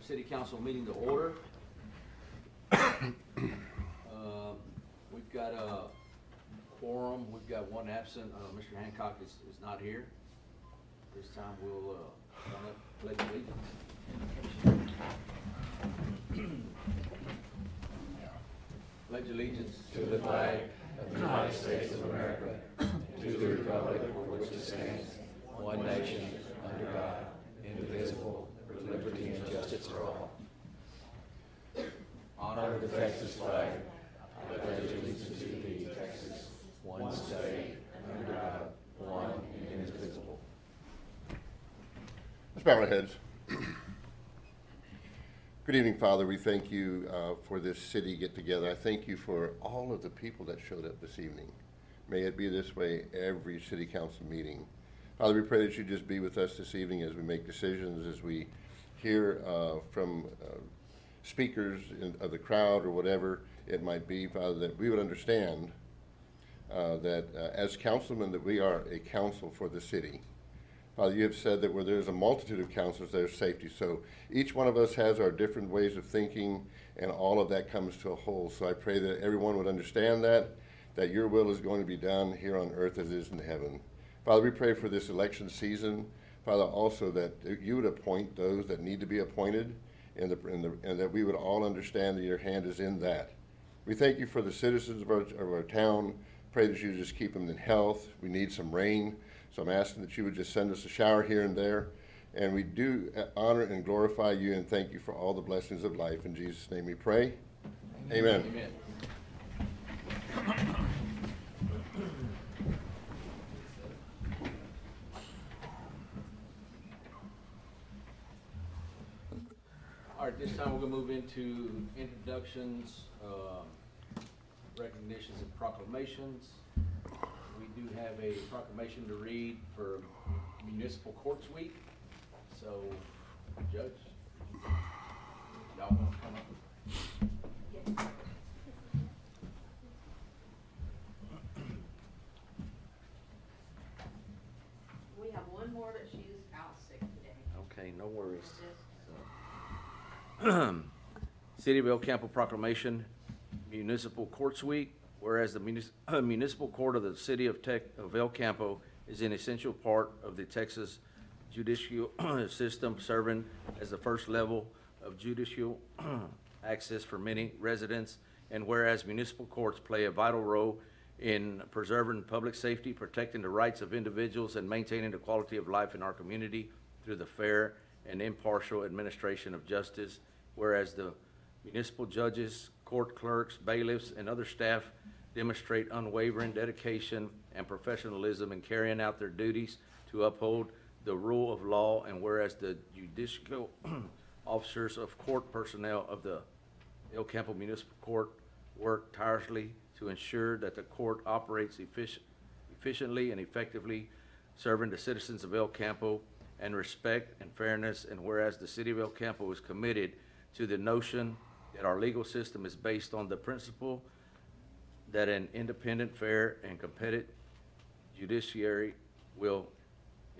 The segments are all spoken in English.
City Council meeting to order. We've got a quorum, we've got one absent, Mr. Hancock is not here. This time we'll pledge allegiance. Pledge allegiance to the flag of the United States of America, to the republic for which it stands, one nation, under God, indivisible, with liberty and justice for all. Honor the Texas flag. I pledge allegiance to thee, Texas, one state, under God, one and indivisible. Let's bow our heads. Good evening, Father. We thank you for this city get-together. I thank you for all of the people that showed up this evening. May it be this way every city council meeting. Father, we pray that you just be with us this evening as we make decisions, as we hear from speakers of the crowd or whatever it might be, Father, that we would understand that as councilmen that we are a council for the city. Father, you have said that where there's a multitude of counselors, there's safety. So each one of us has our different ways of thinking, and all of that comes to a whole. So I pray that everyone would understand that your will is going to be done here on earth as it is in heaven. Father, we pray for this election season, Father, also that you would appoint those that need to be appointed, and that we would all understand that your hand is in that. We thank you for the citizens of our town. Pray that you just keep them in health. We need some rain. So I'm asking that you would just send us a shower here and there. And we do honor and glorify you and thank you for all the blessings of life. In Jesus' name we pray. Amen. Amen. All right, this time we're going to move into introductions, recognitions, and proclamations. We do have a proclamation to read for Municipal Courts Week. So, Judge, y'all want to come up? We have one more, but she's out sick today. Okay, no worries. City of El Campo proclamation, Municipal Courts Week. Whereas the municipal court of the city of El Campo is an essential part of the Texas judicial system, serving as the first level of judicial access for many residents. And whereas municipal courts play a vital role in preserving public safety, protecting the rights of individuals, and maintaining the quality of life in our community through the fair and impartial administration of justice. Whereas the municipal judges, court clerks, bailiffs, and other staff demonstrate unwavering dedication and professionalism in carrying out their duties to uphold the rule of law, and whereas the judicial officers of court personnel of the El Campo Municipal Court work tirelessly to ensure that the court operates efficiently and effectively, serving the citizens of El Campo and respect and fairness, and whereas the city of El Campo is committed to the notion that our legal system is based on the principle that an independent, fair, and competitive judiciary will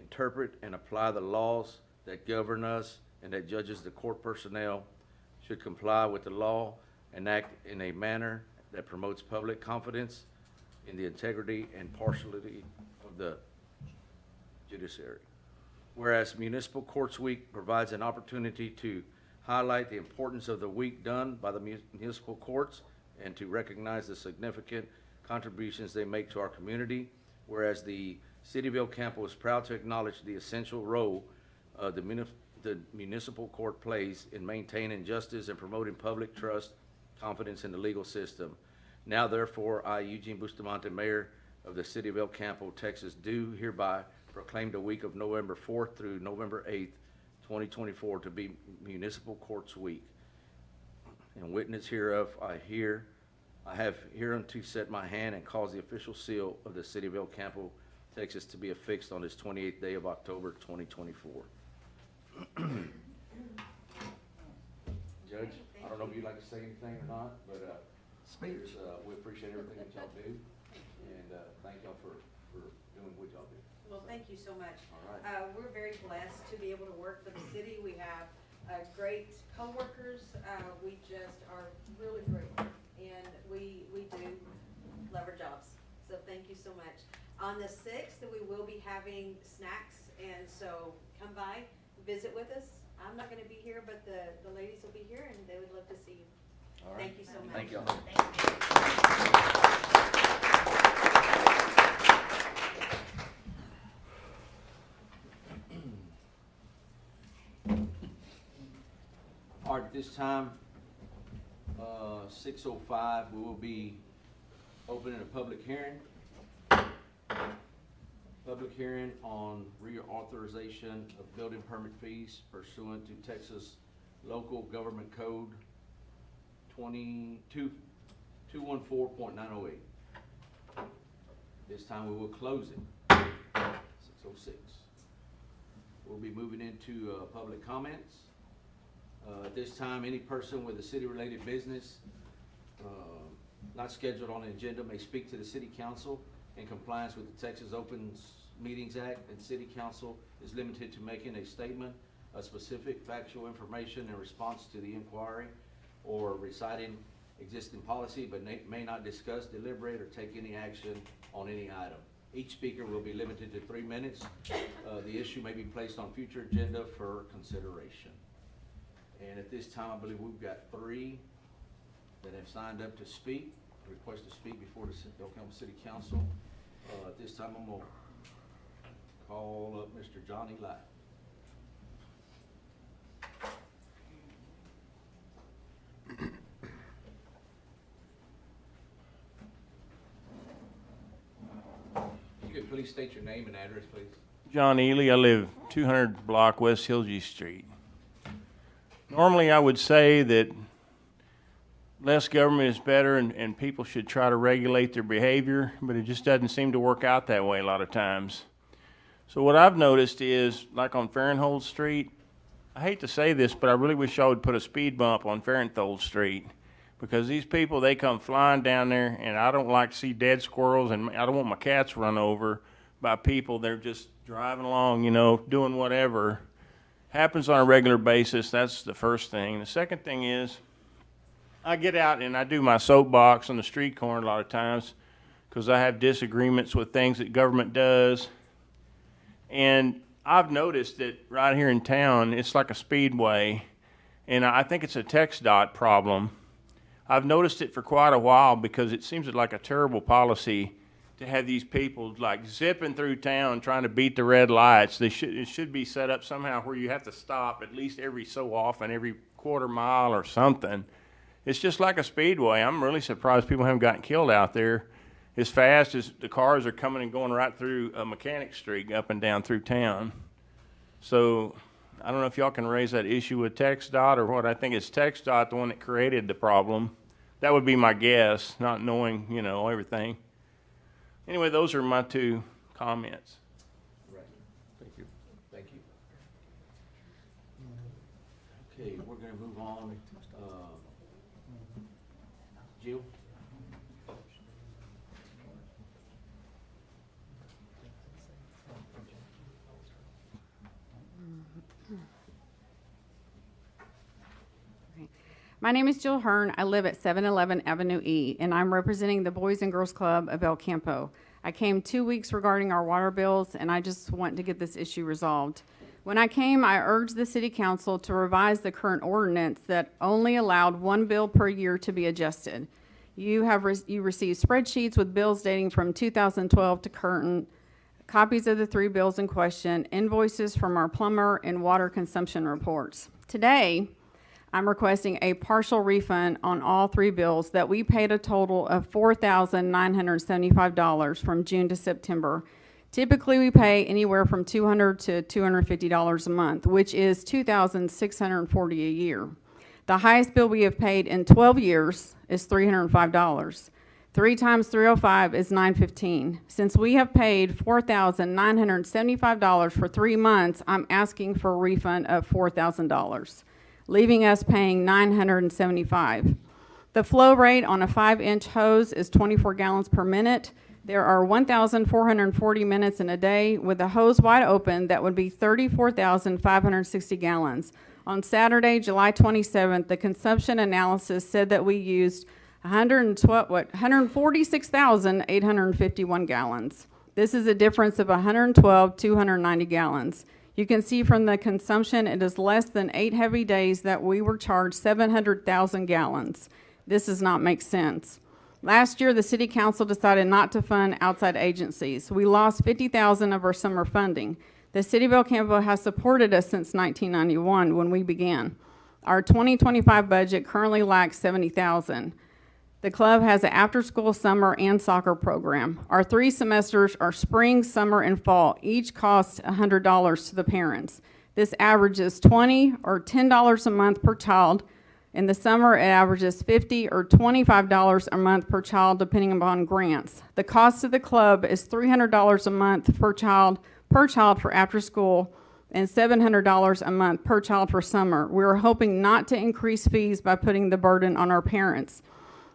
interpret and apply the laws that govern us, and that judges, the court personnel, should comply with the law and act in a manner that promotes public confidence in the integrity and impartiality of the judiciary. Whereas Municipal Courts Week provides an opportunity to highlight the importance of the week done by the municipal courts and to recognize the significant contributions they make to our community. Whereas the City of El Campo is proud to acknowledge the essential role the municipal court plays in maintaining justice and promoting public trust, confidence in the legal system. Now, therefore, I, Eugene Bustamante, Mayor of the City of El Campo, Texas, do hereby proclaim the week of November 4th through November 8th, 2024 to be Municipal Courts Week. In witness hereof, I have hereunto set my hand and caused the official seal of the City of El Campo, Texas, to be affixed on this 28th day of October, 2024. Judge, I don't know if you'd like to say anything or not, but we appreciate everything that y'all do, and thank y'all for doing what y'all do. Well, thank you so much. All right. We're very blessed to be able to work for the city. We have great coworkers. We just are really grateful, and we do love our jobs. So thank you so much. On the 6th, we will be having snacks, and so come by, visit with us. I'm not gonna be here, but the ladies will be here, and they would love to see you. All right. Thank you so much. Thank y'all. All right, this time, 6:05, we will be opening a public hearing. Public hearing on reauthorization of building permit fees pursuant to Texas Local Government Code 214.908. This time we will close it, 6:06. We'll be moving into public comments. At this time, any person with a city-related business not scheduled on the agenda may speak to the city council in compliance with the Texas Open Meetings Act, and city council is limited to making a statement of specific factual information in response to the inquiry or reciting existing policy, but may not discuss, deliberate, or take any action on any item. Each speaker will be limited to 3 minutes. The issue may be placed on future agenda for consideration. And at this time, I believe we've got 3 that have signed up to speak, request to speak before the Oklahoma City Council. At this time, I'm gonna call up Mr. Johnny Light. You could please state your name and address, please. John Ely. I live 200 block West Hillsview Street. Normally, I would say that less government is better and people should try to regulate their behavior, but it just doesn't seem to work out that way a lot of times. So what I've noticed is, like on Farenthold Street, I hate to say this, but I really wish I would put a speed bump on Farenthold Street, because these people, they come flying down there, and I don't like to see dead squirrels, and I don't want my cats run over by people. They're just driving along, you know, doing whatever. Happens on a regular basis. That's the first thing. The second thing is, I get out and I do my soapbox on the street corner a lot of times because I have disagreements with things that government does. And I've noticed that right here in town, it's like a speedway, and I think it's a TxDOT problem. I've noticed it for quite a while because it seems like a terrible policy to have these people like zipping through town trying to beat the red lights. It should be set up somehow where you have to stop at least every so often, every quarter mile or something. It's just like a speedway. I'm really surprised people haven't gotten killed out there as fast as the cars are coming and going right through Mechanic Street up and down through town. So I don't know if y'all can raise that issue with TxDOT or what. I think it's TxDOT, the one that created the problem. That would be my guess, not knowing, you know, everything. Anyway, those are my 2 comments. Right. Thank you. Thank you. Okay, we're gonna move on. Jill? My name is Jill Hearn. I live at 711 Avenue E, and I'm representing the Boys and Girls Club of El Campo. I came 2 weeks regarding our water bills, and I just want to get this issue resolved. When I came, I urged the City Council to revise the current ordinance that only allowed 1 bill per year to be adjusted. You received spreadsheets with bills dating from 2012 to current, copies of the 3 bills in question, invoices from our plumber, and water consumption reports. Today, I'm requesting a partial refund on all 3 bills that we paid a total of $4,975 from June to September. Typically, we pay anywhere from $200 to $250 a month, which is $2,640 a year. The highest bill we have paid in 12 years is $305. 3 times 305 is $915. Since we have paid $4,975 for 3 months, I'm asking for a refund of $4,000. Leaving us paying $975. The flow rate on a 5-inch hose is 24 gallons per minute. There are 1,440 minutes in a day with a hose wide open. That would be 34,560 gallons. On Saturday, July 27th, the consumption analysis said that we used 146,851 gallons. This is a difference of 112,290 gallons. You can see from the consumption, it is less than 8 heavy days that we were charged 700,000 gallons. This does not make sense. Last year, the city council decided not to fund outside agencies. We lost 50,000 of our summer funding. The city of El Campo has supported us since 1991 when we began. Our 2025 budget currently lacks 70,000. The club has an after-school summer and soccer program. Our 3 semesters are spring, summer, and fall. Each costs $100 to the parents. This averages $20 or $10 a month per child. In the summer, it averages $50 or $25 a month per child, depending upon grants. The cost of the club is $300 a month per child for after school, and $700 a month per child for summer. We are hoping not to increase fees by putting the burden on our parents.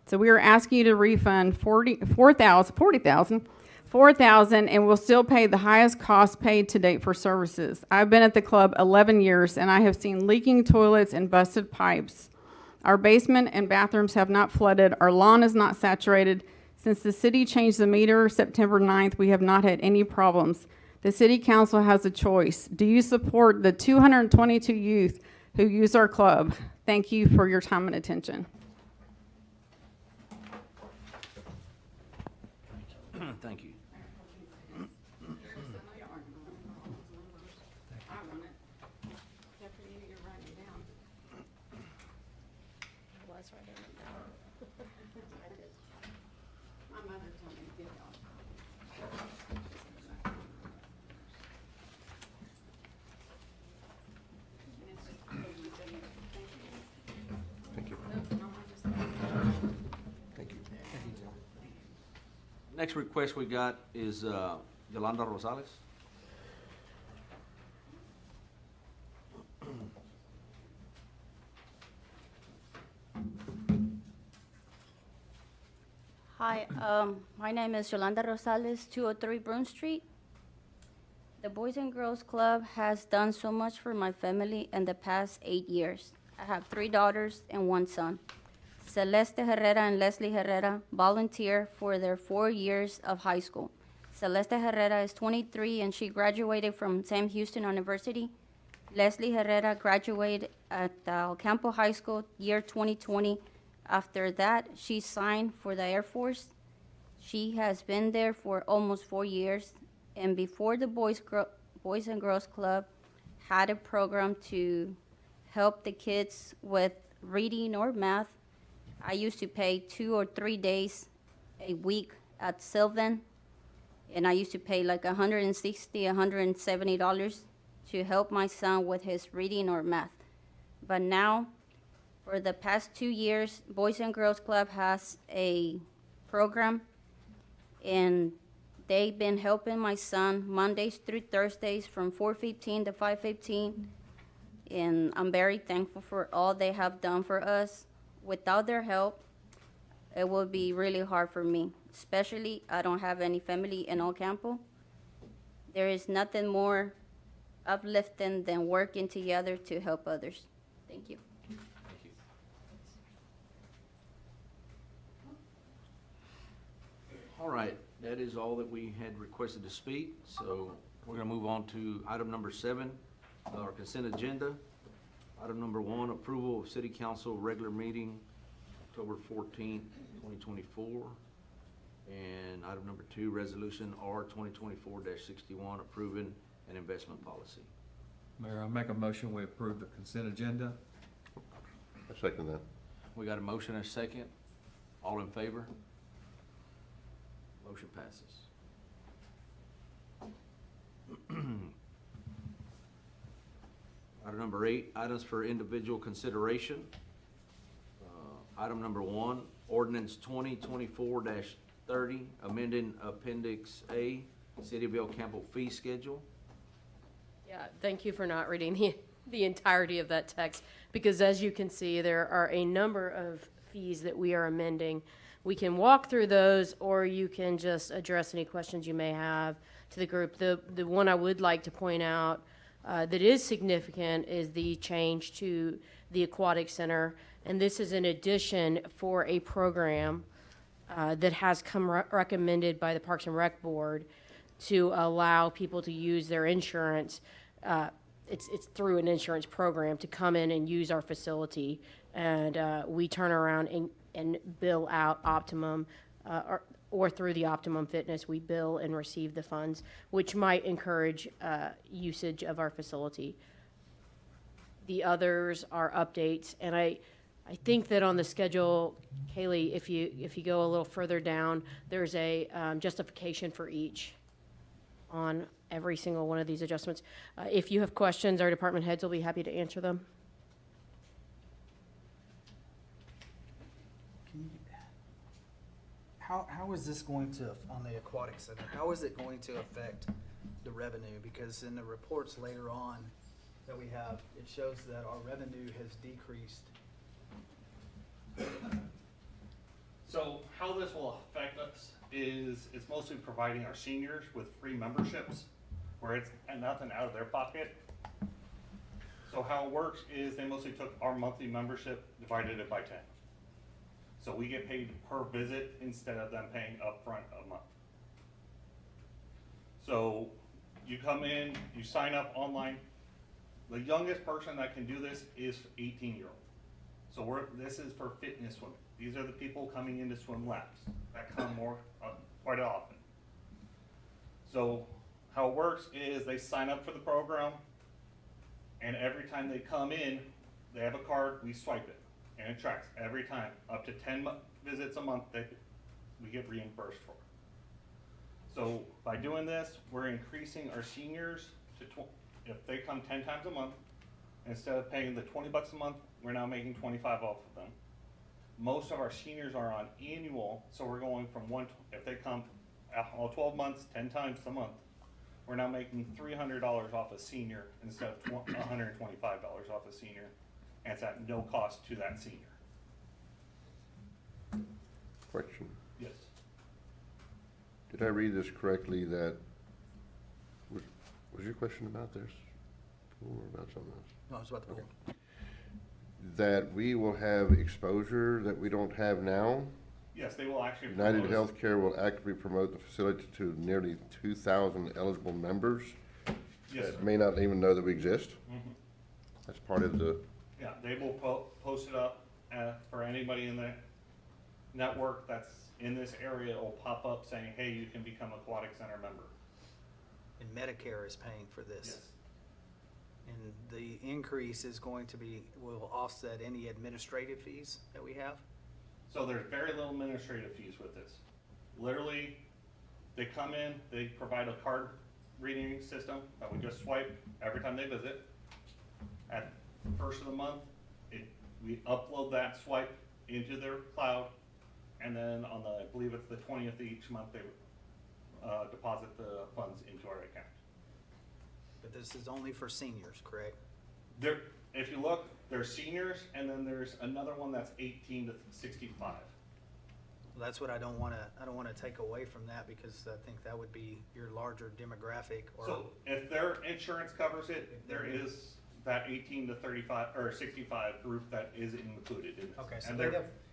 So we are asking you to refund $4,000, and we'll still pay the highest cost paid to date for services. I've been at the club 11 years, and I have seen leaking toilets and busted pipes. Our basement and bathrooms have not flooded. Our lawn is not saturated. Since the city changed the meter September 9th, we have not had any problems. The city council has a choice. Do you support the 222 youth who use our club? Thank you for your time and attention. Thank you. Thank you. Thank you. Next request we got is Yolanda Rosales. Hi, my name is Yolanda Rosales, 203 Broome Street. The Boys and Girls Club has done so much for my family in the past 8 years. I have 3 daughters and 1 son. Celeste Herrera and Leslie Herrera volunteer for their 4 years of high school. Celeste Herrera is 23 and she graduated from Sam Houston University. Leslie Herrera graduated at Campo High School year 2020. After that, she signed for the Air Force. She has been there for almost 4 years. And before the Boys and Girls Club had a program to help the kids with reading or math, I used to pay 2 or 3 days a week at Sylvan. And I used to pay like $160, $170 to help my son with his reading or math. But now, for the past 2 years, Boys and Girls Club has a program, and they've been helping my son Mondays through Thursdays from 4:15 to 5:15, and I'm very thankful for all they have done for us. Without their help, it would be really hard for me, especially I don't have any family in El Campo. There is nothing more uplifting than working together to help others. Thank you. All right, that is all that we had requested to speak, so we're gonna move on to item number 7, our consent agenda. Item number 1, approval of city council regular meeting, October 14th, 2024. And item number 2, resolution R 2024-61, approving an investment policy. Mayor, I make a motion, we approve the consent agenda. I second that. We got a motion and a second. All in favor? Motion passes. Item number 8, items for individual consideration. Item number 1, ordinance 2024-30, amending Appendix A, City of El Campo fee schedule. Yeah, thank you for not reading the entirety of that text, because as you can see, there are a number of fees that we are amending. We can walk through those, or you can just address any questions you may have to the group. The one I would like to point out that is significant is the change to the aquatic center. And this is in addition for a program that has come recommended by the Parks and Rec Board to allow people to use their insurance. It's through an insurance program to come in and use our facility. And we turn around and bill out Optimum, or through the Optimum Fitness, we bill and receive the funds, which might encourage usage of our facility. The others are updates, and I think that on the schedule, Kaylee, if you go a little further down, there's a justification for each on every single one of these adjustments. If you have questions, our department heads will be happy to answer them. How is this going to, on the aquatic center, how is it going to affect the revenue? Because in the reports later on that we have, it shows that our revenue has decreased. So how this will affect us is it's mostly providing our seniors with free memberships where it's nothing out of their pocket. So how it works is they mostly took our monthly membership, divided it by 10. So we get paid per visit instead of them paying upfront a month. So you come in, you sign up online. The youngest person that can do this is 18-year-old. So this is for fitness swimming. These are the people coming into swim laps that come quite often. So how it works is they sign up for the program, and every time they come in, they have a card, we swipe it, and it tracks every time. Up to 10 visits a month that we get reimbursed for. So by doing this, we're increasing our seniors to, if they come 10 times a month, instead of paying the $20 a month, we're now making 25 off of them. Most of our seniors are on annual, so we're going from if they come all 12 months, 10 times a month, we're now making $300 off a senior instead of $125 off a senior, and it's at no cost to that senior. Question. Yes. Did I read this correctly that, was your question about this? Or about something else? No, I was about to. Okay. That we will have exposure that we don't have now? Yes, they will actually. United promote us. Healthcare will actively promote the facility to nearly 2,000 eligible members Yes, that sir. may not even know that we exist. Mhm. That's part of the, Yeah, they will post it up for anybody in the network that's in this area. It will pop up saying, hey, you can become Aquatic Center member. And Medicare is paying for this. Yes. And the increase is going to be, will offset any administrative fees that we have? So there's very little administrative fees with this. Literally, they come in, they provide a card reading system that we just swipe every time they visit. At the first of the month, we upload that swipe into their cloud, and then on the, I believe it's the 20th of each month, they deposit the funds into our account. But this is only for seniors, correct? There, if you look, there's seniors, and then there's another one that's 18 to 65. Well, that's what I don't wanna take away from that, because I think that would be your larger demographic or. So if their insurance covers it, there is that 18 to 35 or 65 group that is included in this. Okay, so And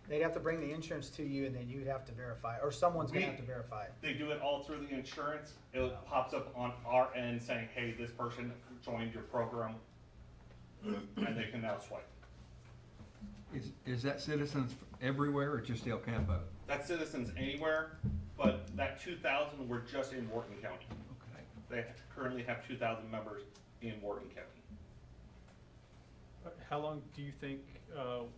they'd have to bring the insurance to you, and then you'd have to verify, or someone's gonna We- have to verify it. they do it all through the insurance. It pops up on our end saying, hey, this person joined your program, and they can now swipe. Is that citizens everywhere or just El Campo? That's citizens anywhere, but that 2,000, we're just in Wharton County. Okay. They currently have 2,000 members in Wharton County. How long do you think,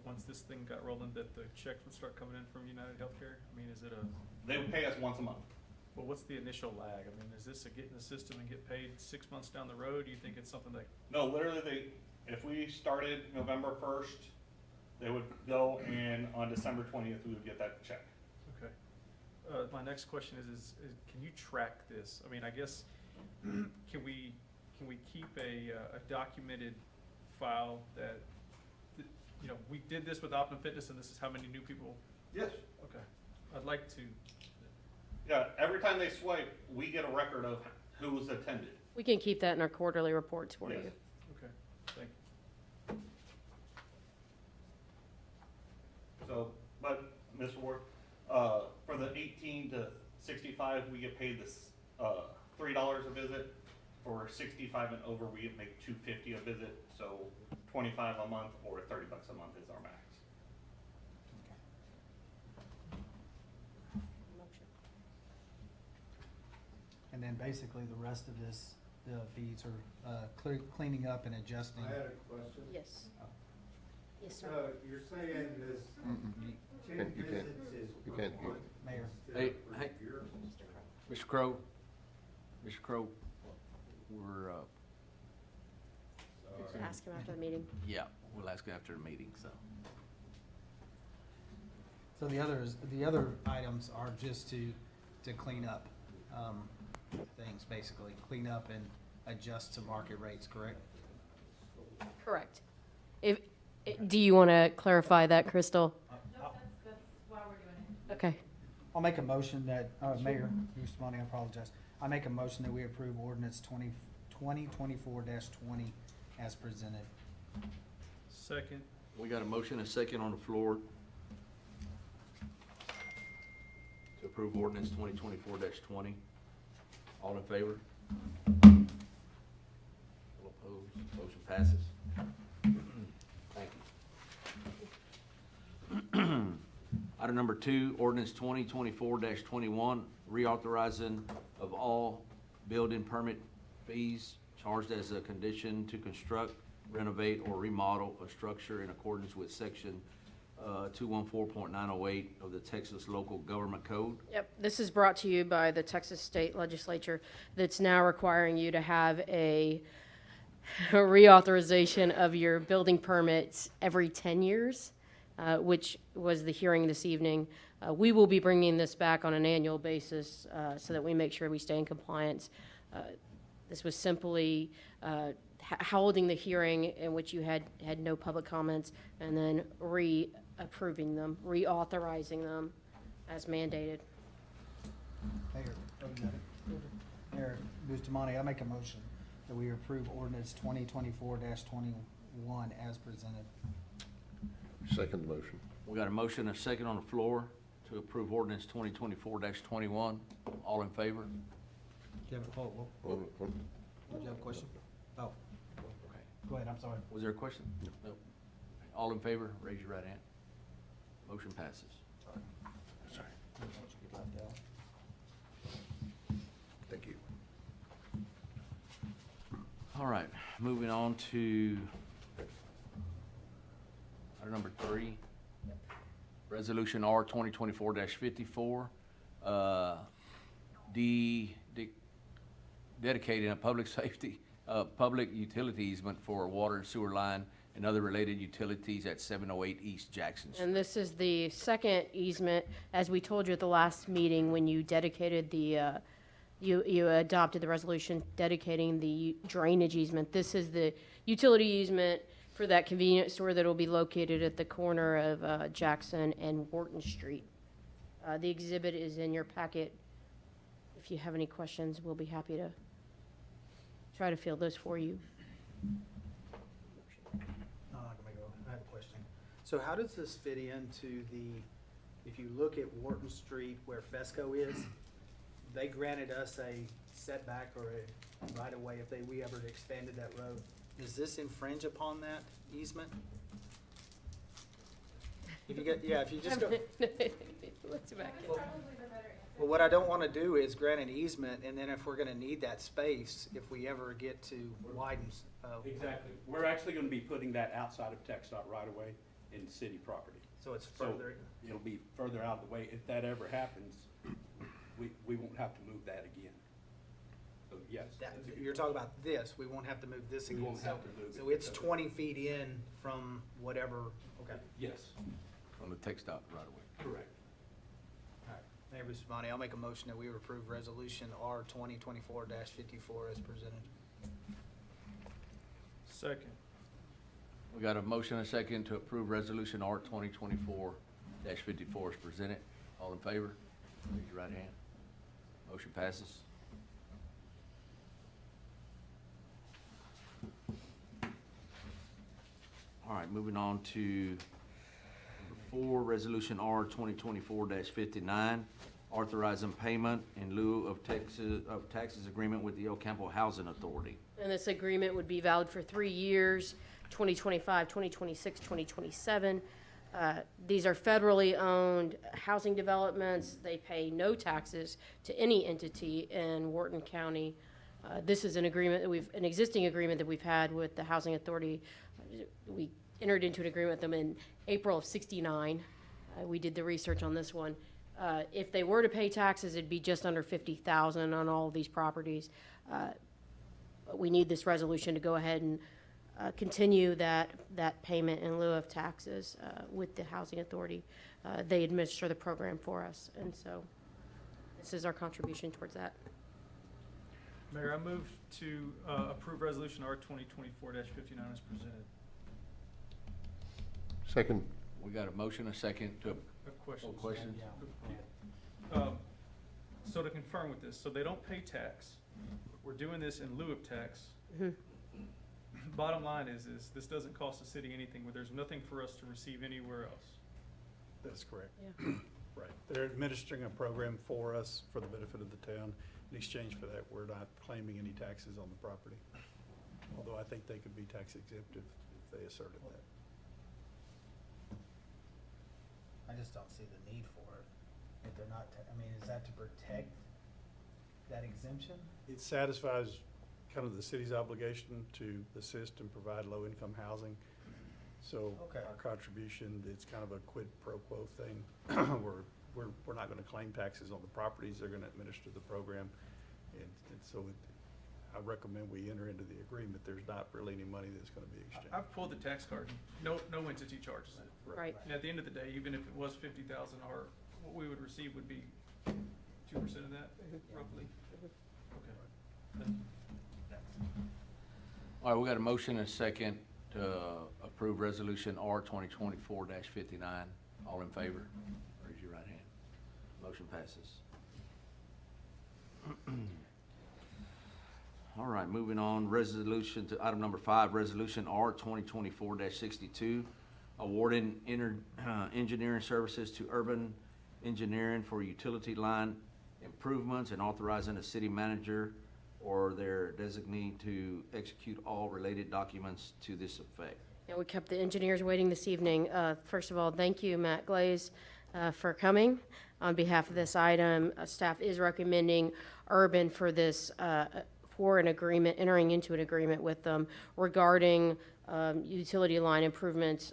once this thing got rolling, that the checks would start coming in from United Healthcare? I mean, is it They would pay us once a month. well, what's the initial lag? I mean, is this a get in the system and get paid 6 months down the road? Do you think it's something that, No, literally, if we started November 1st, they would go, and on December 20th, we would get that check. okay. My next question is can you track this? I mean, I guess, can we keep a documented file that, you know, we did this with Optimum Fitness and this is how many new people? Yes. Okay. I'd like to, Yeah, every time they swipe, we get a record of who was attended. We can keep that in our quarterly reports for Yes. you. okay, thank you. So, but, Mr. Ward, for the 18 to 65, we get paid this, $3 a visit. For 65 and over, we make $250 a visit, so 25 a month or 30 bucks a month is our max. And then basically the rest of this, the fees are cleaning up and adjusting. I had a question. Yes. Yes, sir. So you're saying this ten You can't- visits is you per can't hear. month Mayor. instead Hey, of per hey. year? Mr. Crowe, Mr. Crowe, we're, Ask him after the meeting. yeah, we'll ask after the meeting, so. So the other items are just to clean up, things, basically, clean up and adjust to market rates, correct? Correct. Do you want to clarify that, Crystal? That's why we're doing it. Okay. I'll make a motion that, Mayor Bustamante, I apologize. I make a motion that we approve ordinance 2024-20 as presented. Second, We got a motion and a second on the floor to approve ordinance 2024-20. All in favor? All opposed? Motion passes. Thank you. Item number 2, ordinance 2024-21, reauthorizing of all building permit fees charged as a condition to construct, renovate, or remodel a structure in accordance with section 214.908 of the Texas Local Government Code. Yep, this is brought to you by the Texas State Legislature that's now requiring you to have a reauthorization of your building permits every 10 years, which was the hearing this evening. We will be bringing this back on an annual basis so that we make sure we stay in compliance. This was simply holding the hearing in which you had no public comments and then reapproving them, reauthorizing them as mandated. Mayor, oh, you got it. Mayor Bustamante, I make a motion that we approve ordinance 2024-21 as presented. Second motion. We got a motion and a second on the floor to approve ordinance 2024-21. All in favor? Do you have, did you have a question? Oh, Okay. go ahead, I'm sorry. Was there a question? No. All in favor, raise your right hand. Motion passes. Sorry. Thank you. All right, moving on to item number 3. Resolution R 2024-54, dedicating a public safety, public utility easement for a water and sewer line and other related utilities at 708 East Jackson Street. And this is the second easement, as we told you at the last meeting, when you dedicated the, you adopted the resolution dedicating the drainage easement. This is the utility easement for that convenience store that will be located at the corner of Jackson and Wharton Street. The exhibit is in your packet. If you have any questions, we'll be happy to try to field those for you. I have a question. So how does this fit into the, if you look at Wharton Street where Fesco is, they granted us a setback or a right of way if we ever expanded that road. Does this infringe upon that easement? If you get, yeah, if you just go, Let's back it. well, what I don't wanna do is grant an easement and then if we're gonna need that space, if we ever get to widen, Exactly. We're actually gonna be putting that outside of TxDOT right away in city property. so it's So further. it'll be further out of the way. If that ever happens, we won't have to move that again. So yes. You're talking about this, we won't have to move this We again. won't have to move it. So it's 20 feet in from whatever, okay. Yes, From the TxDOT right away. correct. All right. Mayor Bustamante, I'll make a motion that we approve resolution R 2024-54 as presented. second, We got a motion and a second to approve resolution R 2024-54 as presented. All in favor? Raise your right hand. Motion passes. All right, moving on to number 4, Resolution R 2024-59, authorizing payment in lieu of taxes agreement with the El Campo Housing Authority. And this agreement would be valid for 3 years, 2025, 2026, 2027. These are federally owned housing developments. They pay no taxes to any entity in Wharton County. This is an agreement that an existing agreement that we've had with the Housing Authority. We entered into an agreement with them in April of '69. We did the research on this one. If they were to pay taxes, it'd be just under $50,000 on all of these properties. But we need this resolution to go ahead and continue that payment in lieu of taxes with the Housing Authority. They administer the program for us, and so this is our contribution towards that. Mayor, I move to approve Resolution R 2024-59 as presented. Second. We got a motion, a second to, A question. questions? So to confirm with this, so they don't pay tax. We're doing this in lieu of tax. Mhm. Bottom line is this doesn't cost the city anything, where there's nothing for us to receive anywhere else. That's correct. Yeah. Right. They're administering a program for us for the benefit of the town. In exchange for that, we're not claiming any taxes on the property. Although I think they could be tax exempt if they asserted that. I just don't see the need for it. If they're not, I mean, is that to protect that exemption? It satisfies kind of the city's obligation to assist and provide low-income housing. So Okay. our contribution, it's kind of a quid pro quo thing. We're not gonna claim taxes on the properties, they're gonna administer the program. And so I recommend we enter into the agreement. There's not really any money that's gonna be exchanged. I've pulled the tax card. No entity charges it. Right. And at the end of the day, even if it was 50,000, what we would receive would be 2% of that, roughly. Okay. Thank you. all right, we got a motion and a second to approve Resolution R 2024-59. All in favor? Raise your right hand. Motion passes. All right, moving on, resolution to item number 5, Resolution R 2024-62, awarding engineering services to Urban Engineering for utility line improvements and authorizing the city manager or their designee to execute all related documents to this effect. Yeah, we kept the engineers waiting this evening. First of all, thank you, Matt Glaze, for coming. On behalf of this item, staff is recommending Urban for this, for an agreement, entering into an agreement with them regarding utility line improvements.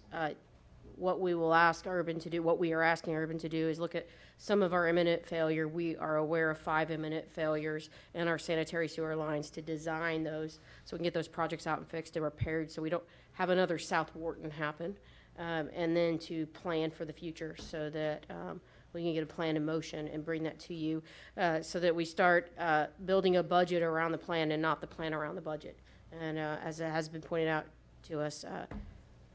What we will ask Urban to do, what we are asking Urban to do is look at some of our imminent failure. We are aware of 5 imminent failures in our sanitary sewer lines, to design those so we can get those projects out and fixed and repaired so we don't have another South Wharton happen. And then to plan for the future so that we can get a plan in motion and bring that to you so that we start building a budget around the plan and not the plan around the budget. And as it has been pointed out to us,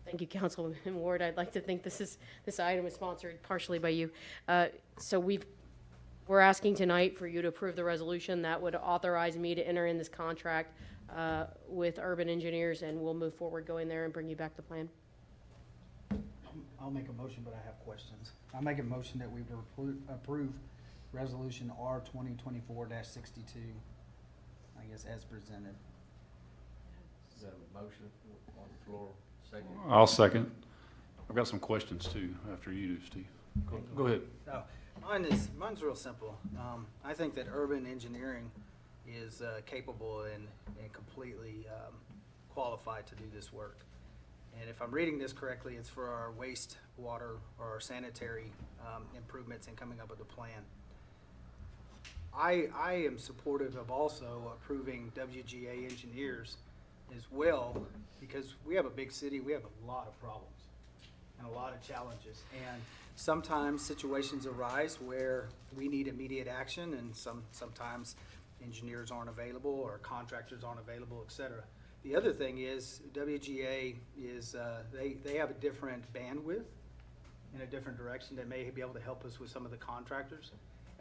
thank you, Councilman Ward. I'd like to think this item is sponsored partially by you. So we're asking tonight for you to approve the resolution that would authorize me to enter in this contract with Urban Engineers, and we'll move forward going there and bring you back the plan. I'll make a motion, but I have questions. I'll make a motion that we approve Resolution R 2024-62, I guess, as presented. Is that a motion on the floor? Second? I'll second. I've got some questions too, after you do, Steve. Go ahead. Oh, mine's real simple. I think that Urban Engineering is capable and completely qualified to do this work. And if I'm reading this correctly, it's for our wastewater or our sanitary improvements and coming up with a plan. I am supportive of also approving WGA engineers as well, because we have a big city, we have a lot of problems and a lot of challenges. And sometimes situations arise where we need immediate action, and sometimes engineers aren't available or contractors aren't available, et cetera. The other thing is WGA is, they have a different bandwidth in a different direction that may be able to help us with some of the contractors.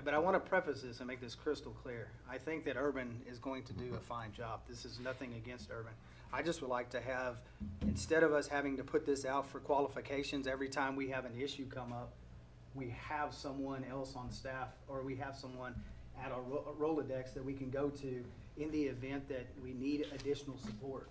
But I want to preface this and make this crystal clear. I think that Urban is going to do a fine job. This is nothing against Urban. I just would like to have, instead of us having to put this out for qualifications every time we have an issue come up, we have someone else on staff, or we have someone at our Rolodex that we can go to in the event that we need additional support.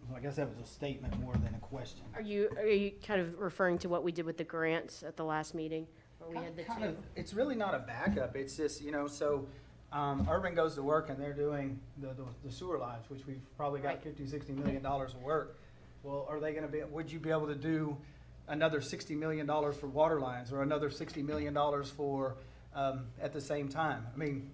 Well, I guess that was a statement more than a question. Are you kind of referring to what we did with the grants at the last meeting, where we had the Kind two? of, it's really not a backup, it's just, so, Urban goes to work and they're doing the sewer lines, which we've probably got Right. $50-60 million of work. Well, are they gonna would you be able to do another $60 million for water lines, or another $60 million for, at the same time? I mean,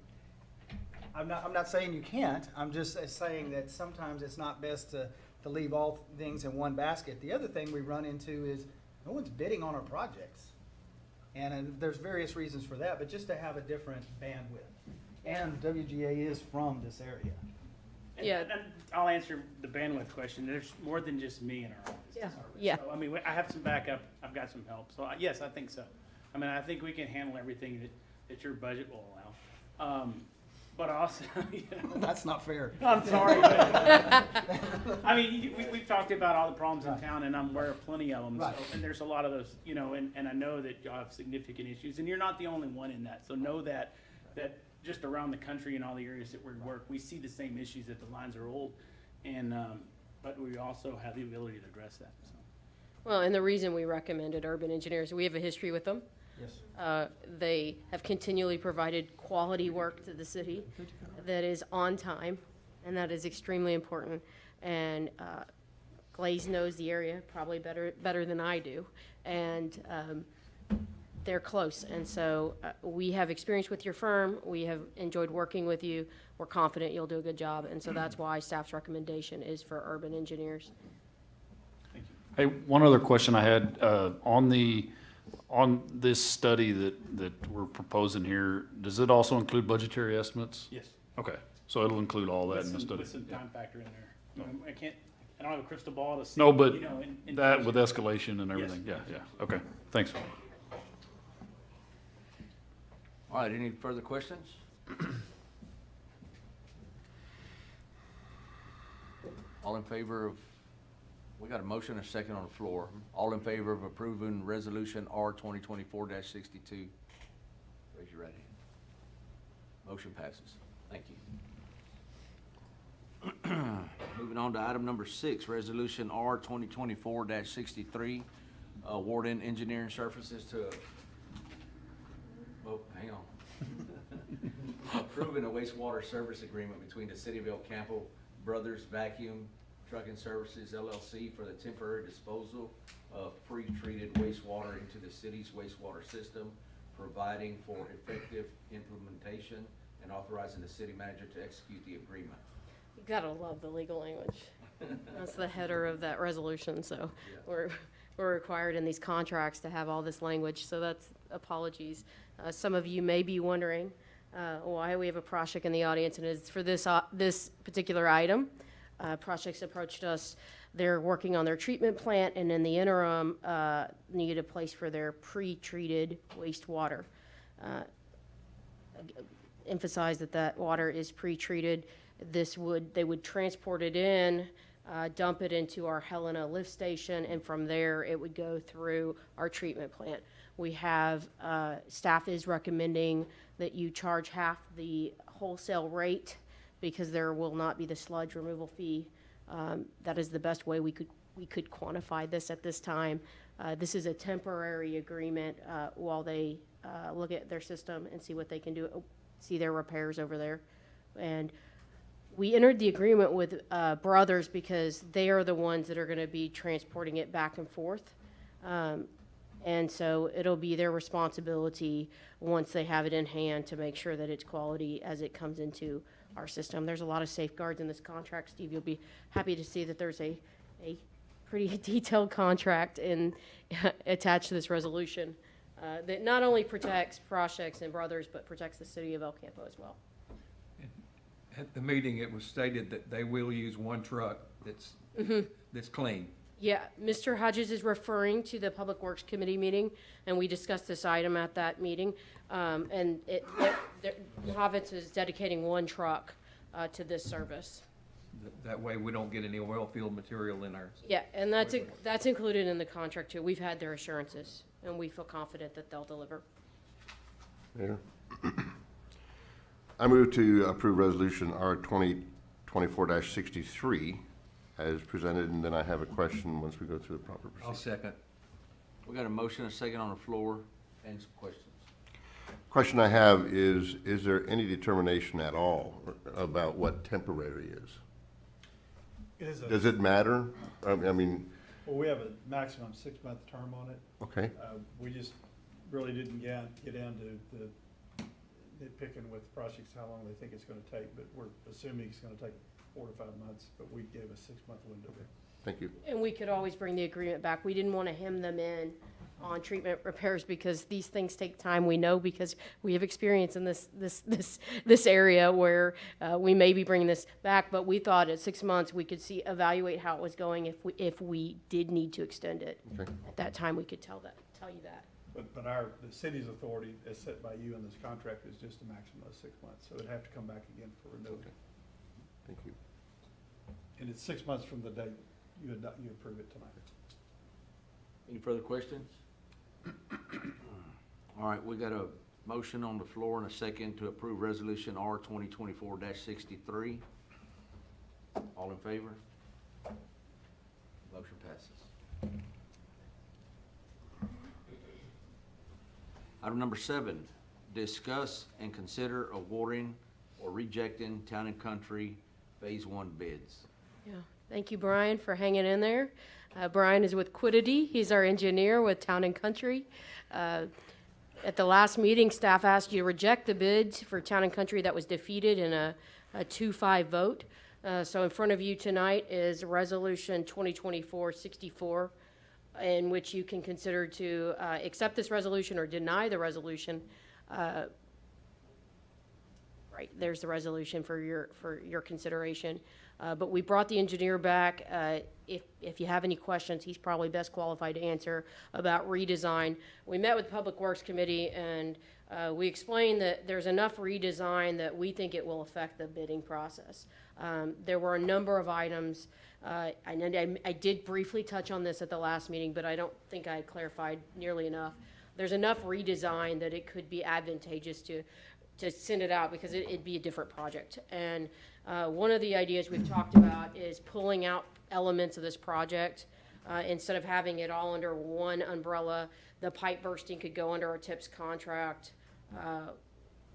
I'm not saying you can't, I'm just saying that sometimes it's not best to leave all things in one basket. The other thing we run into is, no one's bidding on our projects. And there's various reasons for that, but just to have a different bandwidth. And WGA is from this area. Yeah. And I'll answer the bandwidth question. There's more than just me in our office. Yeah. So, Yeah. I mean, I have some backup, I've got some help, so yes, I think so. I mean, I think we can handle everything that your budget will allow. But also, you know. That's not fair. I'm sorry, but, I mean, we've talked about all the problems in town, and I'm aware of plenty of them. Right. So, and there's a lot of those, you know, and I know that y'all have significant issues, and you're not the only one in that. So know that just around the country and all the areas that we work, we see the same issues, that the lines are old, and, but we also have the ability to address that, so. Well, and the reason we recommended Urban Engineers, we have a history with them. Yes. They have continually provided quality work to the city that is on time, and that is extremely important. And Glaze knows the area probably better than I do, and they're close. And so we have experience with your firm. We have enjoyed working with you. We're confident you'll do a good job, and so that's why staff's recommendation is for Urban Engineers. Hey, one other question I had, on this study that we're proposing here, does it also include budgetary estimates? Yes. Okay, so it'll include all that in the study? With some time factor in there. I don't have a crystal ball to see. No, but you know, in that future. with escalation and everything, yeah, okay, thanks. All right, any further questions? All in favor of, we got a motion and a second on the floor. All in favor of approving Resolution R 2024-62? Raise your right hand. Motion passes. Thank you. Moving on to item number 6, Resolution R 2024-63, awarding engineering services to, oh, hang on. Approving a wastewater service agreement between the City of El Campo Brothers Vacuum Trucking Services LLC for the temporary disposal of pre-treated wastewater into the city's wastewater system, providing for effective implementation and authorizing the city manager to execute the agreement. You gotta love the legal language. That's the header of that resolution, so we're required in these contracts to have all this language, so that's apologies. Some of you may be wondering why we have a project in the audience, and it's for this particular item. Projects approached us, they're working on their treatment plant, and in the interim, needed a place for their pre-treated wastewater. Emphasize that water is pre-treated. They would transport it in, dump it into our Helena lift station, and from there, it would go through our treatment plant. We have, staff is recommending that you charge half the wholesale rate because there will not be the sludge removal fee. That is the best way we could quantify this at this time. This is a temporary agreement while they look at their system and see what they can do, see their repairs over there. And we entered the agreement with Brothers because they are the ones that are going to be transporting it back and forth. And so it'll be their responsibility once they have it in hand to make sure that it's quality as it comes into our system. There's a lot of safeguards in this contract. Steve, you'll be happy to see that there's a pretty detailed contract attached to this resolution that not only protects Projects and Brothers, but protects the city of El Campo as well. At the meeting, it was stated that they will use one truck that's clean. Yeah, Mr. Hodges is referring to the Public Works Committee meeting, and we discussed this item at that meeting. Havitz is dedicating one truck to this service. That way we don't get any oil field material in our. Yeah, and that's included in the contract too. We've had their assurances, and we feel confident that they'll deliver. Mayor? I move to approve Resolution R 2024-63 as presented, and then I have a question once we go through the proper I'll procedure. second. We got a motion, a second on the floor, and some questions. Question I have is there any determination at all about what temporary is? Does it matter? I mean, Well, we have a maximum 6-month term on it. okay, We just really didn't get into the nitpicking with projects, how long they think it's gonna take, but we're assuming it's gonna take 4 to 5 months, but we gave a 6-month window there. thank you. And we could always bring the agreement back. We didn't want to hem them in on treatment repairs because these things take time. We know because we have experience in this area where we may be bringing this back, but we thought at 6 months we could evaluate how it was going if we did need to extend it. Okay. At that time, we could tell you that. But the city's authority as set by you in this contract is just a maximum of 6 months, so it'd have to come back again for renewal. Okay. Thank you. And it's 6 months from the date you approve it tonight. Any further questions? All right, we got a motion on the floor and a second to approve Resolution R 2024-63. All in favor? Motion passes. Item number 7, discuss and consider awarding or rejecting Town and Country Phase 1 bids. Yeah, thank you, Brian, for hanging in there. Brian is with Quiddity. He's our engineer with Town and Country. At the last meeting, staff asked you to reject the bids for Town and Country that was defeated in a 2-5 vote. So in front of you tonight is Resolution 2024-64, in which you can consider to accept this resolution or deny the resolution. Right, there's the resolution for your consideration. But we brought the engineer back. If you have any questions, he's probably best qualified to answer about redesign. We met with the Public Works Committee and we explained that there's enough redesign that we think it will affect the bidding process. There were a number of items. I did briefly touch on this at the last meeting, but I don't think I clarified nearly enough. There's enough redesign that it could be advantageous to send it out because it'd be a different project. And one of the ideas we've talked about is pulling out elements of this project. Instead of having it all under one umbrella, the pipe bursting could go under our TIPS contract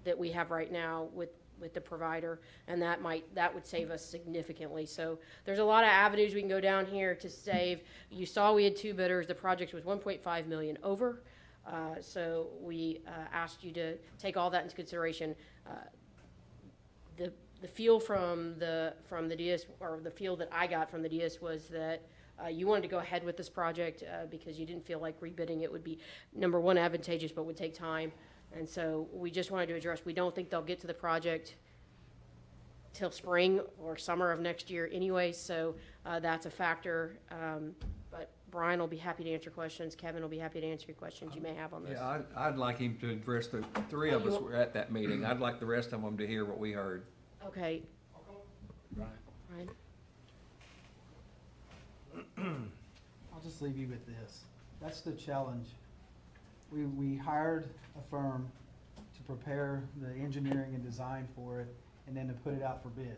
that we have right now with the provider, and that would save us significantly. So there's a lot of avenues we can go down here to save. You saw we had 2 bidders. The project was $1.5 million over. So we asked you to take all that into consideration. The feel from the DS, or the feel that I got from the DS, was that you wanted to go ahead with this project because you didn't feel like rebidding it would be, number one, advantageous, but would take time. And so we just wanted to address, we don't think they'll get to the project till spring or summer of next year anyway, so that's a factor. But Brian will be happy to answer questions. Kevin will be happy to answer your questions you may have on this. Yeah, I'd like him to address the 3 of us were at that meeting. I'd like the rest of them to hear what we heard. Okay. Brian. I'll just leave you with this. That's the challenge. We hired a firm to prepare the engineering and design for it, and then to put it out for bid.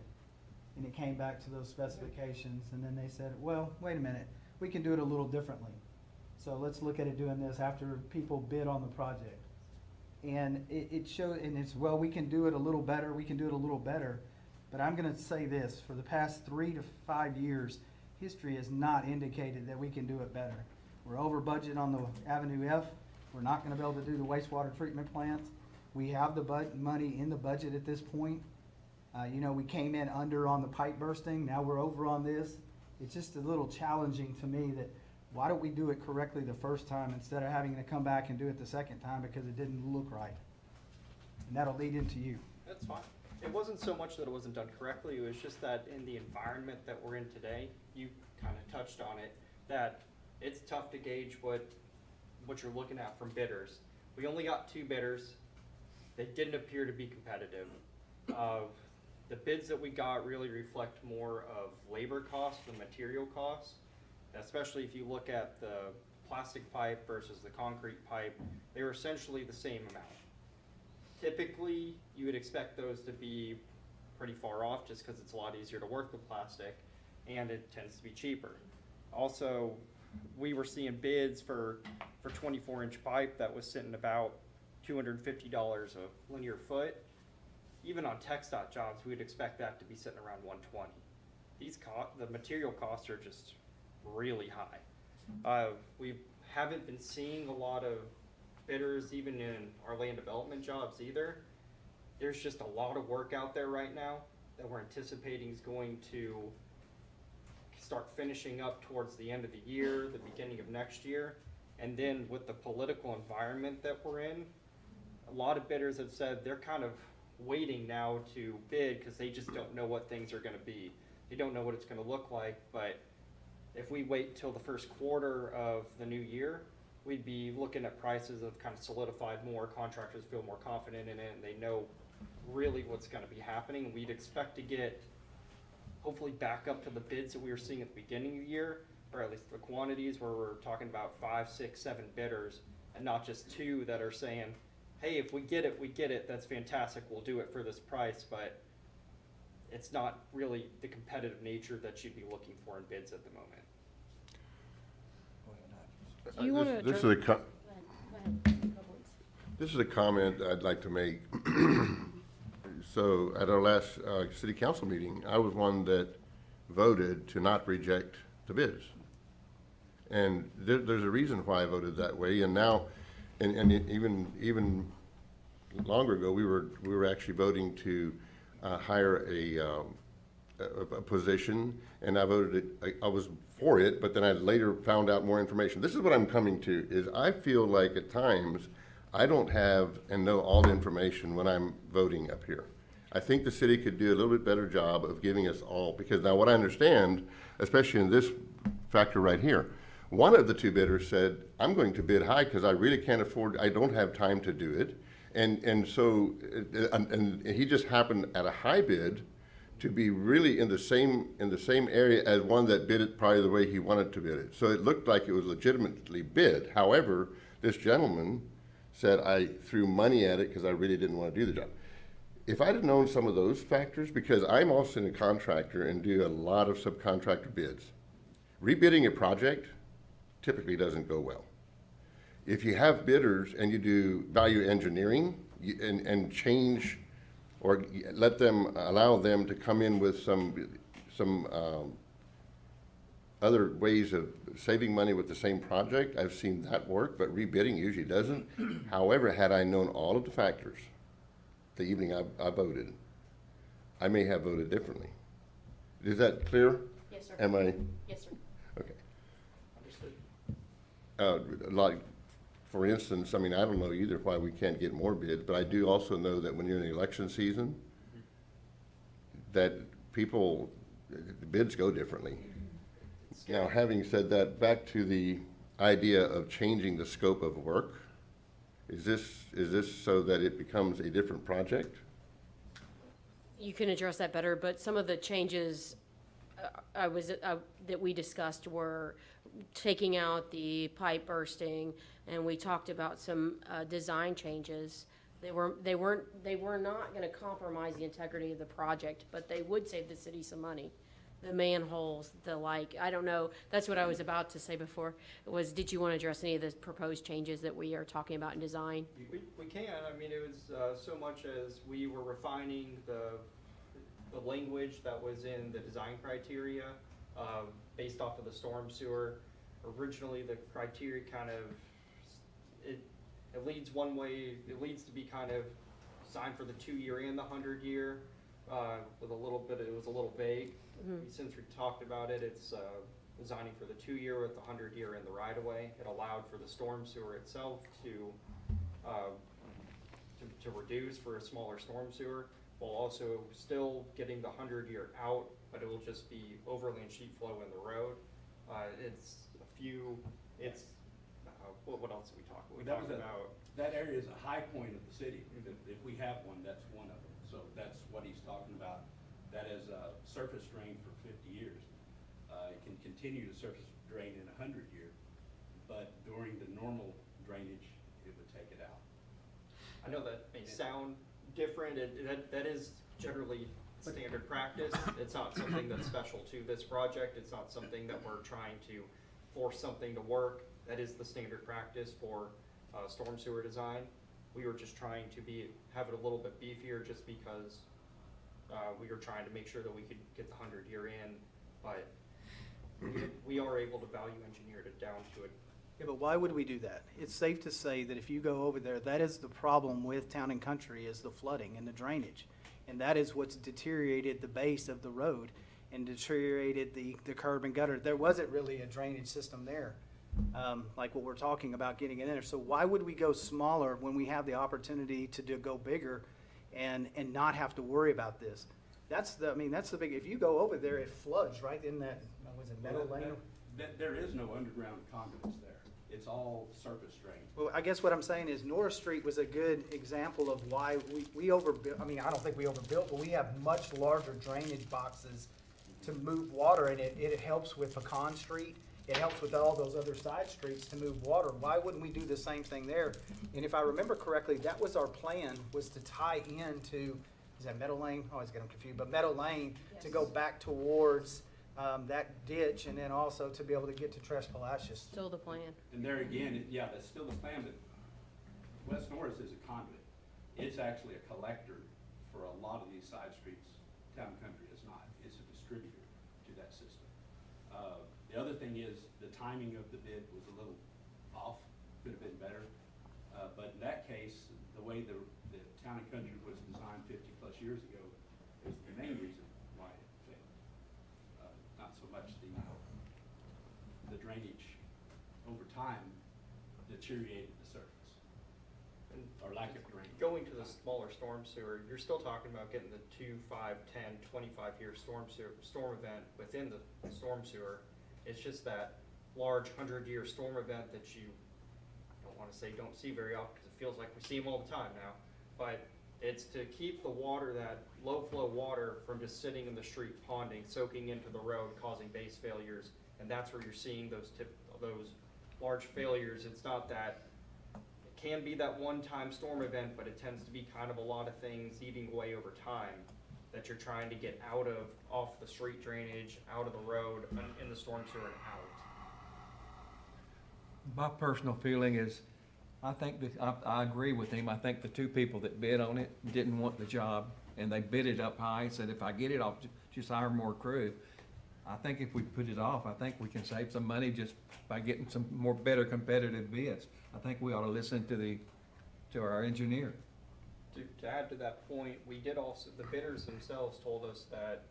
And it came back to those specifications, and then they said, well, wait a minute, we can do it a little differently. So let's look at it doing this after people bid on the project. And it showed, and it's, well, we can do it a little better, but I'm gonna say this, for the past 3 to 5 years, history has not indicated that we can do it better. We're over budget on the Avenue F. We're not gonna be able to do the wastewater treatment plants. We have the money in the budget at this point. We came in under on the pipe bursting, now we're over on this. It's just a little challenging to me that, why don't we do it correctly the first time instead of having to come back and do it the second time because it didn't look right? And that'll lead into you. That's fine. It wasn't so much that it wasn't done correctly, it was just that in the environment that we're in today, you kind of touched on it, that it's tough to gauge what you're looking at from bidders. We only got 2 bidders. They didn't appear to be competitive. The bids that we got really reflect more of labor costs than material costs, especially if you look at the plastic pipe versus the concrete pipe. They were essentially the same amount. Typically, you would expect those to be pretty far off just because it's a lot easier to work with plastic and it tends to be cheaper. Also, we were seeing bids for 24-inch pipe that was sitting about $250 a linear foot. Even on TxDOT jobs, we'd expect that to be sitting around $120. The material costs are just really high. We haven't been seeing a lot of bidders even in our land development jobs either. There's just a lot of work out there right now that we're anticipating is going to start finishing up towards the end of the year, the beginning of next year. And then with the political environment that we're in, a lot of bidders have said they're kind of waiting now to bid because they just don't know what things are going to be. They don't know what it's going to look like, but if we wait till the first quarter of the new year, we'd be looking at prices that have kind of solidified more, contractors feel more confident in it, and they know really what's going to be happening. We'd expect to get hopefully back up to the bids that we were seeing at the beginning of the year, or at least the quantities where we're talking about 5, 6, 7 bidders, and not just 2 that are saying, hey, if we get it, that's fantastic, we'll do it for this price, but it's not really the competitive nature that you'd be looking for in bids at the moment. Do you want to This is a this is a comment I'd like to make. So at our last city council meeting, I was one that voted to not reject the bids. And there's a reason why I voted that way. And now, and even longer ago, we were actually voting to hire a position, and I voted I was for it, but then I later found out more information. This is what I'm coming to, is I feel like at times I don't have and know all the information when I'm voting up here. I think the city could do a little bit better job of giving us all, because now what I understand, especially in this factor right here, one of the 2 bidders said, I'm going to bid high because I really can't afford, I don't have time to do it. And so he just happened at a high bid to be really in the same area as one that bid it probably the way he wanted to bid it. So it looked like it was legitimately bid. However, this gentleman said, I threw money at it because I really didn't want to do the job. If I'd have known some of those factors, because I'm also a contractor and do a lot of subcontractor bids, rebidding a project typically doesn't go well. If you have bidders and you do value engineering and change or allow them to come in with some other ways of saving money with the same project, I've seen that work, but rebidding usually doesn't. However, had I known all of the factors the evening I voted, I may have voted differently. Is that clear? Yes, sir. Am I? Yes, sir. Okay. Like, for instance, I mean, I don't know either why we can't get more bids, but I do also know that when you're in the election season, that the bids go differently. Now, having said that, back to the idea of changing the scope of work, is this so that it becomes a different project? You can address that better, but some of the changes that we discussed were taking out the pipe bursting, and we talked about some design changes. They were not going to compromise the integrity of the project, but they would save the city some money. The manholes, I don't know, that's what I was about to say before, did you want to address any of the proposed changes that we are talking about in design? We can. I mean, it was so much as we were refining the language that was in the design criteria based off of the storm sewer. Originally, the criteria kind of, it leads one way, it leads to be kind of signed for the 2-year and the 100-year with a little bit, it was a little vague. Mm-hmm. Since we talked about it, it's designing for the 2-year with the 100-year in the right-of-way. It allowed for the storm sewer itself to reduce for a smaller storm sewer, while also still getting the 100-year out, but it will just be overland sheet flow in the road. It's few, it's, what else did we talk about? We That talked was about, that area is a high point of the city. If we have one, that's one of them. So that's what he's talking about. That is a surface drain for 50 years. It can continue to surface drain in 100 years, but during the normal drainage, it would take it out. I know that may sound different, that is generally standard practice. It's not something that's special to this project, it's not something that we're trying to force something to work. That is the standard practice for storm sewer design. We were just trying to have it a little bit beefier just because we were trying to make sure that we could get the 100-year in, but we are able to value engineer it down to it. Yeah, but why would we do that? It's safe to say that if you go over there, that is the problem with Town and Country, is the flooding and the drainage. And that is what's deteriorated the base of the road and deteriorated the curb and gutter. There wasn't really a drainage system there, like what we're talking about getting it in there. So why would we go smaller when we have the opportunity to go bigger and not have to worry about this? That's the big, if you go over there, it floods right in that, was it Meadow Lane? There is no underground conduits there. It's all surface drain. Well, I guess what I'm saying is Norris Street was a good example of why we overbuilt. I mean, I don't think we overbuilt, but we have much larger drainage boxes to move water, and it helps with Pecan Street. It helps with all those other side streets to move water. Why wouldn't we do the same thing there? And if I remember correctly, that was our plan, was to tie into, is that Meadow Lane? I always get them confused, but Meadow Lane to go back towards that ditch, and then also to be able to get to Tres Palacios. Still the plan. And there again, yeah, that's still the plan, but West Norris is a conduit. It's actually a collector for a lot of these side streets. Town and Country is not. It's a distributor to that system. The other thing is the timing of the bid was a little off, could have been better. But in that case, the way the Town and Country was designed 50+ years ago is the main reason why it failed. Not so much the drainage over time deteriorated the surface, or lack of drainage. Going to the smaller storm sewer, you're still talking about getting the 2, 5, 10, 25-year storm event within the storm sewer. It's just that large 100-year storm event that you don't see very often, because it feels like we see them all the time now. But it's to keep the water, that low flow water, from just sitting in the street ponding, soaking into the road, causing base failures, and that's where you're seeing those large failures. It's not that, it can be that one-time storm event, but it tends to be kind of a lot of things eating away over time that you're trying to get off the street drainage, out of the road, in the storm sewer and out. My personal feeling is, I think that, I agree with him. I think the two people that bid on it didn't want the job, and they bid it up high, said if I get it, I'll just hire more crew. I think if we put it off, I think we can save some money just by getting some better competitive bids. I think we ought to listen to our engineer. To add to that point, we did also, the bidders themselves told us that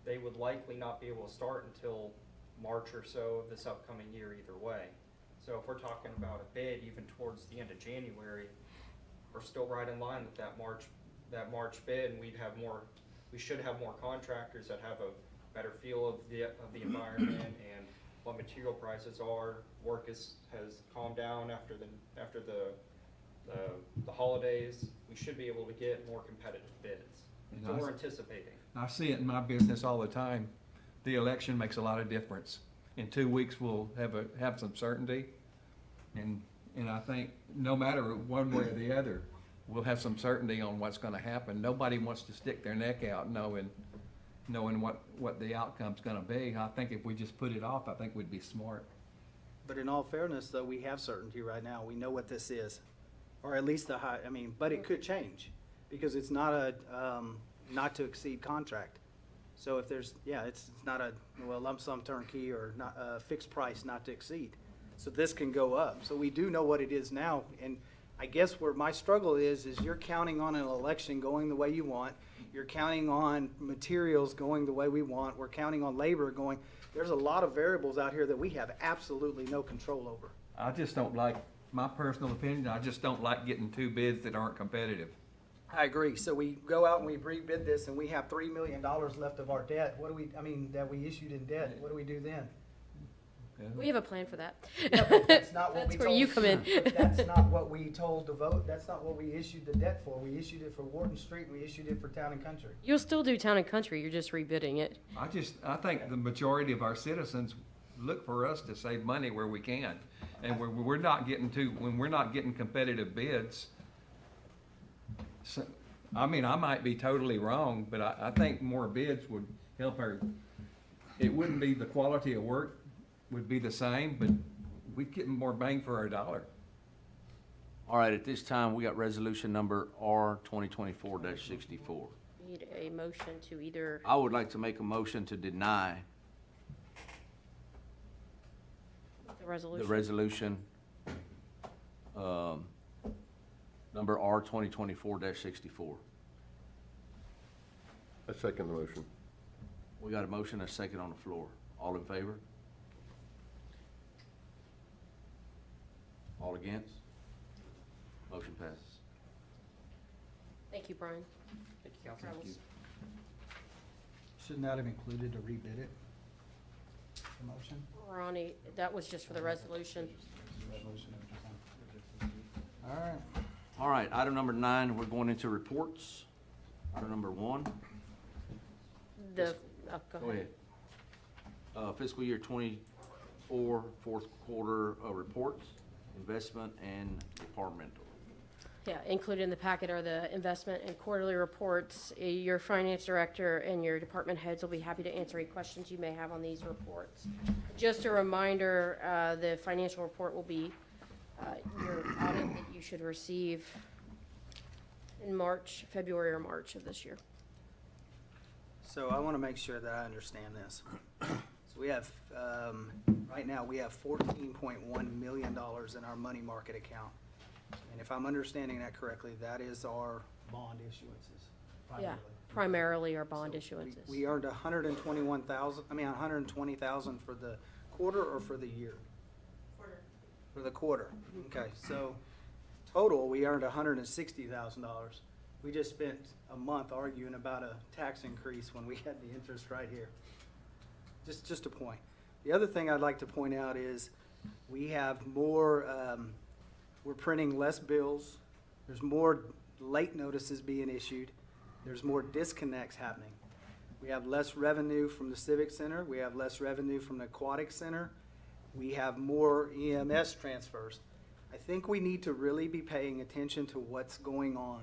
they would likely not be able to start until March or so of this upcoming year either way. So if we're talking about a bid even towards the end of January, we're still right in line with that March bid, and we should have more contractors that have a better feel of the environment and what material prices are. Work has calmed down after the holidays. We should be able to get more competitive bids. So we're anticipating. I see it in my business all the time. The election makes a lot of difference. In 2 weeks, we'll have some certainty, and I think no matter one way or the other, we'll have some certainty on what's gonna happen. Nobody wants to stick their neck out knowing what the outcome's gonna be. I think if we just put it off, I think we'd be smart. But in all fairness, though, we have certainty right now. We know what this is, or at least but it could change, because it's not a not to exceed contract. So if there's, it's not a lump sum turnkey or not a fixed price not to exceed. So this can go up. So we do know what it is now. And I guess where my struggle is you're counting on an election going the way you want. You're counting on materials going the way we want. We're counting on labor going. There's a lot of variables out here that we have absolutely no control over. I just don't like, my personal opinion, I just don't like getting two bids that aren't competitive. I agree. So we go out and we rebid this and we have $3 million left of our debt. What do we, that we issued in debt, what do we do then? We have a plan for that. Yeah, but that's not what That's we where you told- come in. but that's not what we told to vote, that's not what we issued the debt for. We issued it for Wharton Street, and we issued it for Town and Country. You'll still do town and country, you're just rebidding it. I think the majority of our citizens look for us to save money where we can. And when we're not getting competitive bids, so, I mean, I might be totally wrong, but I think more bids would help it wouldn't be, the quality of work would be the same, but we'd get more bang for our dollar. All right, at this time, we got resolution number R 2024-64. Need a motion to either, I would like to make a motion to deny the the resolution. resolution, number R 2024-64. I second the motion. We got a motion and a second on the floor. All in favor? All against? Motion passes. Thank you, Brian. Thank you, Council. Travels. Shouldn't that have included to rebid it? The motion? Ronnie, that was just for the resolution. Resolution, all right. All right, item number 9, we're going into reports. Item number 1, Go ahead. Fiscal year 24, fourth quarter reports, investment and departmental. Yeah, included in the packet are the investment and quarterly reports. Your finance director and your department heads will be happy to answer any questions you may have on these reports. Just a reminder, the financial report will be your audit that you should receive in February or March of this year. So I want to make sure that I understand this. So we have, right now, we have $14.1 million in our money market account. And if I'm understanding that correctly, that is our bond issuances Yeah, primarily. primarily our bond So issuances. We earned 120,000 for the quarter or for the year? Quarter. For the quarter, okay, so total, we earned $160,000. We just spent a month arguing about a tax increase when we had the interest right here. Just a point. The other thing I'd like to point out is we have more, we're printing less bills. There's more late notices being issued. There's more disconnects happening. We have less revenue from the Civic Center. We have less revenue from the Aquatic Center. We have more EMS transfers. I think we need to really be paying attention to what's going on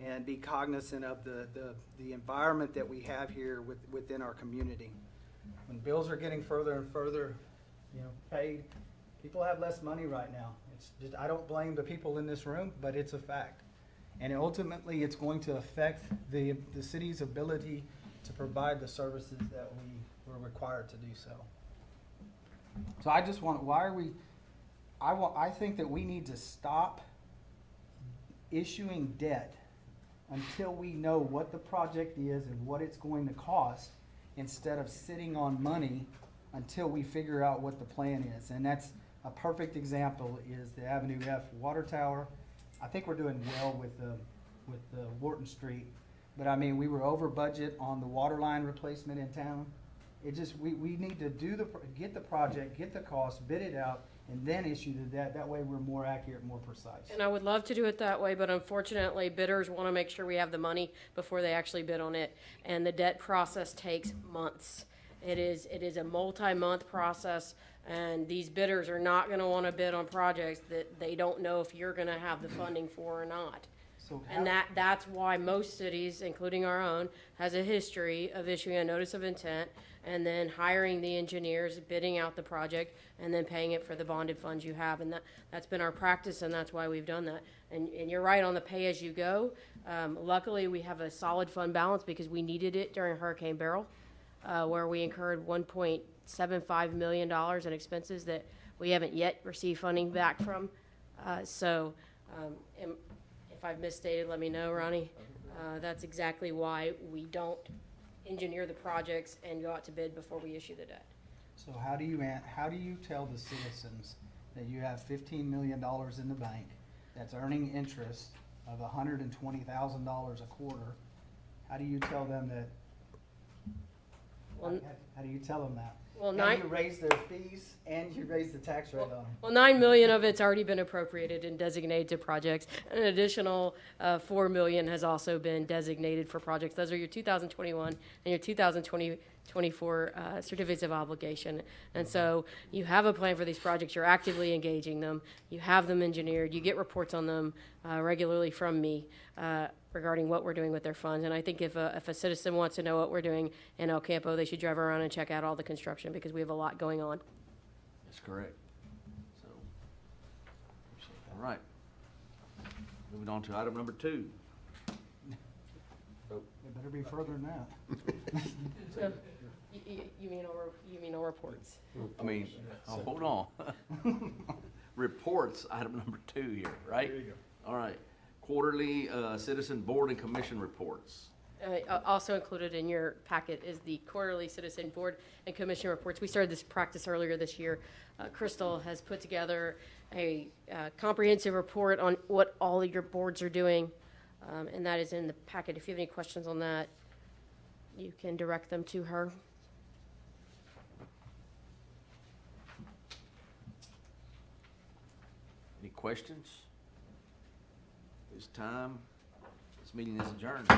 and be cognizant of the environment that we have here within our community. When bills are getting further and further, paid, people have less money right now. It's just, I don't blame the people in this room, but it's a fact. And ultimately, it's going to affect the city's ability to provide the services that we're required to do so. So I just want, I think that we need to stop issuing debt until we know what the project is and what it's going to cost, instead of sitting on money until we figure out what the plan is. And that's a perfect example is the Avenue F water tower. I think we're doing well with the Wharton Street, but I mean, we were over budget on the water line replacement in town. It just, we need to get the project, get the cost, bid it out, and then issue the debt. That way we're more accurate, more precise. And I would love to do it that way, but unfortunately, bidders want to make sure we have the money before they actually bid on it. And the debt process takes months. It is a multi-month process, and these bidders are not going to want to bid on projects that they don't know if you're going to have the funding for or not. So And that's why most cities, including our own, has a history of issuing a notice of intent and then hiring the engineers, bidding out the project, and then paying it for the bonded funds you have. And that's been our practice, and that's why we've done that. And you're right on the pay-as-you-go. Luckily, we have a solid fund balance because we needed it during Hurricane Beryl, where we incurred $1.75 million in expenses that we haven't yet received funding back from. If I've misstated, let me know, Ronnie. That's exactly why we don't engineer the projects and go out to bid before we issue the debt. So how do you tell the citizens that you have $15 million in the bank that's earning interest of $120,000 a quarter? How do you tell them that? Well, How do you tell them that? Well, Now nine, you raise their fees and you raise the tax rate on them. well, 9 million of it's already been appropriated and designated to projects. An additional 4 million has also been designated for projects. Those are your 2021 and your 2024 certificates of obligation. And so you have a plan for these projects. You're actively engaging them. You have them engineered. You get reports on them regularly from me regarding what we're doing with their funds. And I think if a citizen wants to know what we're doing in El Campo, they should drive around and check out all the construction because we have a lot going on. That's correct. So, all right. Moving on to item number 2. It better be further than that. So, you mean no reports? I mean, oh, hold on. Reports, item number 2 here, right? There you go. All right. Quarterly citizen board and commission reports. Also included in your packet is the quarterly citizen board and commission reports. We started this practice earlier this year. Crystal has put together a comprehensive report on what all of your boards are doing, and that is in the packet. If you have any questions on that, you can direct them to her. Any questions? This time, this meeting is adjourned.